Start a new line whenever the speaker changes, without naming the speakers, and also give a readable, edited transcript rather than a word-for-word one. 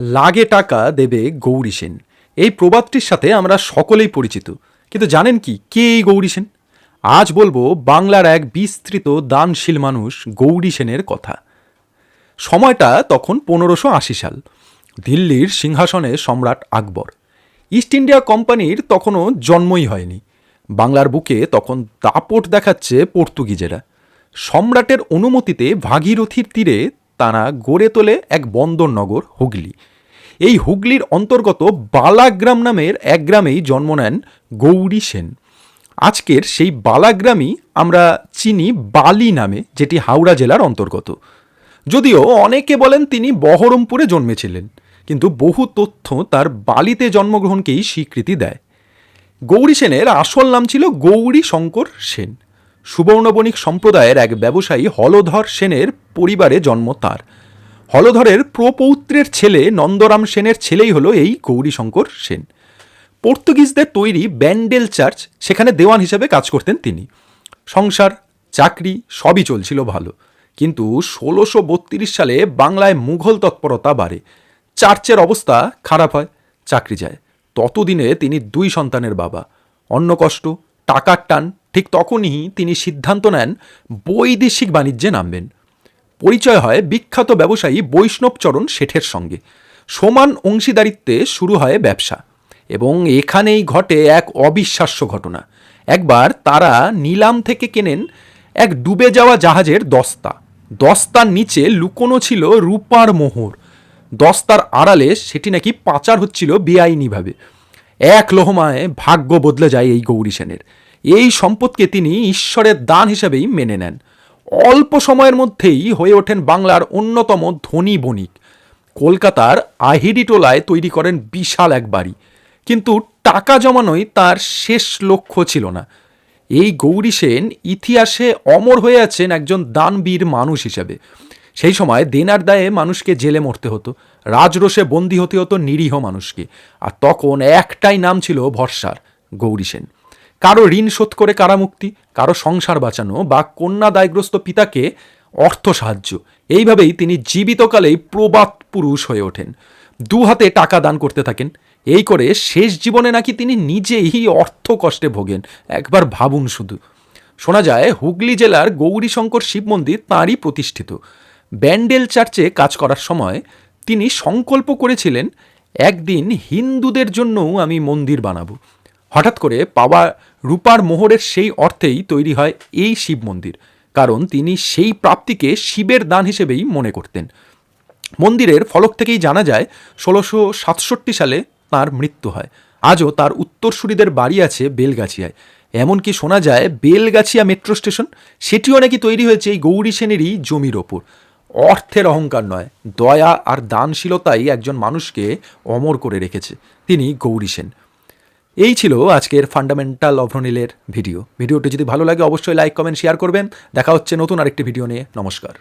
লাগে টাকা দেবে গৌরী সেন। এই প্রবাদটির সাথে আমরা সকলেই পরিচিত। কিন্তু জানেন কি কে এই গৌরী সেন? আজ বলবো বাংলার এক বিস্তৃত দানশীল মানুষ গৌরী সেনের কথা। সময়টা তখন 1580 সাল। দিল্লির সিংহাসনে সম্রাট আকবর। ইস্ট ইন্ডিয়া কোম্পানির তখনও জন্মই হয়নি। বাংলার বুকে তখন দাপট দেখাচ্ছে পর্তুগিজেরা। সম্রাটের অনুমতিতে ভাগীরথীর তীরে তারা গড়ে তোলে এক বন্দরনগর হুগলি। এই হুগলির অন্তর্গত বালাগ্রাম নামের এক গ্রামেই জন্ম নেন গৌরী সেন। আজকের সেই বালাগ্রামই আমরা চিনি বালি নামে, যেটি হাওড়া জেলার অন্তর্গত। যদিও অনেকে বলেন তিনি বহরমপুরে জন্মেছিলেন, কিন্তু বহু তথ্য তার বালিতে জন্মগ্রহণকেই স্বীকৃতি দেয়। গৌরী সেনের আসল নাম ছিল গৌরী শঙ্কর সেন। সুবর্ণবণিক সম্প্রদায়ের এক ব্যবসায়ী হলধর সেনের পরিবারে জন্ম তার। হলধরের প্রপৌত্রের ছেলে নন্দরাম সেনের ছেলেই হলো এই গৌরীশঙ্কর সেন। পর্তুগিজদের তৈরি ব্যান্ডেল চার্চ, সেখানে দেওয়ান হিসেবে কাজ করতেন তিনি। সংসার, চাকরি সবই চলছিল ভালো। কিন্তু 1632 সালে বাংলায় মুঘল তৎপরতা বাড়ে। চার্চের অবস্থা খারাপ হয়, চাকরি যায়। ততদিনে তিনি 2 সন্তানের বাবা। অন্ন কষ্ট, টাকার টান, ঠিক তখনই তিনি সিদ্ধান্ত নেন বৈদেশিক বাণিজ্যে নামবেন। পরিচয় হয় বিখ্যাত ব্যবসায়ী বৈষ্ণবচরণ শেঠের সঙ্গে। সমান অংশীদারিত্বে শুরু হয় ব্যবসা, এবং এখানেই ঘটে এক অবিশ্বাস্য ঘটনা। একবার তারা নিলাম থেকে কেনেন এক ডুবে যাওয়া জাহাজের দস্তা। দস্তার নিচে লুকোনো ছিল রূপার মোহর। দস্তার আড়ালে সেটি নাকি পাচার হচ্ছিল বেআইনিভাবে। এক লহমায় ভাগ্য বদলে যায় এই গৌরী সেনের। এই সম্পদকে তিনি ঈশ্বরের দান হিসেবেই মেনে নেন। অল্প সময়ের মধ্যেই হয়ে ওঠেন বাংলার অন্যতম ধনী বণিক। কলকাতার আহিরিটোলায় তৈরি করেন বিশাল এক বাড়ি। কিন্তু টাকা জমানোই তার শেষ লক্ষ্য ছিল না। এই গৌরী সেন ইতিহাসে অমর হয়ে আছেন একজন দানবীর মানুষ হিসেবে। সেই সময় দেনার দায়ে মানুষকে জেলে মরতে হতো, রাজরোষে বন্দী হতে হতো নিরীহ মানুষকে। আর তখন একটাই নাম ছিল ভরসার, গৌরী সেন। কারো ঋণ শোধ করে কারামুক্তি, কারো সংসার বাঁচানো, বা কন্যা দায়গ্রস্ত পিতাকে অর্থ সাহায্য। এইভাবেই তিনি জীবিতকালেই প্রবাদ পুরুষ হয়ে ওঠেন। 2 হাতে টাকা দান করতে থাকেন। এই করে শেষ জীবনে নাকি তিনি নিজেই অর্থ কষ্টে ভোগেন। একবার ভাবুন শুধু। শোনা যায় হুগলি জেলার গৌরীশঙ্কর শিব মন্দির তাঁরই প্রতিষ্ঠিত। ব্যান্ডেল চার্চে কাজ করার সময় তিনি সংকল্প করেছিলেন, একদিন হিন্দুদের জন্যও আমি মন্দির বানাবো। হঠাৎ করে পাওয়া রূপার মোহরের সেই অর্থেই তৈরি হয় এই শিব মন্দির, কারণ তিনি সেই প্রাপ্তিকে শিবের দান হিসেবেই মনে করতেন। মন্দিরের ফলক থেকেই জানা যায় 1667 সালে তাঁর মৃত্যু হয়। আজও তার উত্তরসূরিদের বাড়ি আছে বেলগাছিয়ায়। এমনকি শোনা যায় বেলগাছিয়া মেট্রো স্টেশন, সেটিও নাকি তৈরি হয়েছে এই গৌরী সেনেরই জমির ওপর। অর্থের অহংকার নয়, দয়া আর দানশীলতাই একজন মানুষকে অমর করে রেখেছে। তিনি গৌরী সেন। এই ছিল আজকের ফান্ডামেন্টাল অফ ভিডিওটি যদি ভালো লাগে অবশ্যই লাইক, কমেন্ট, শেয়ার করবেন। দেখা হচ্ছে নতুন আরেকটি ভিডিও নিয়ে। নমস্কার।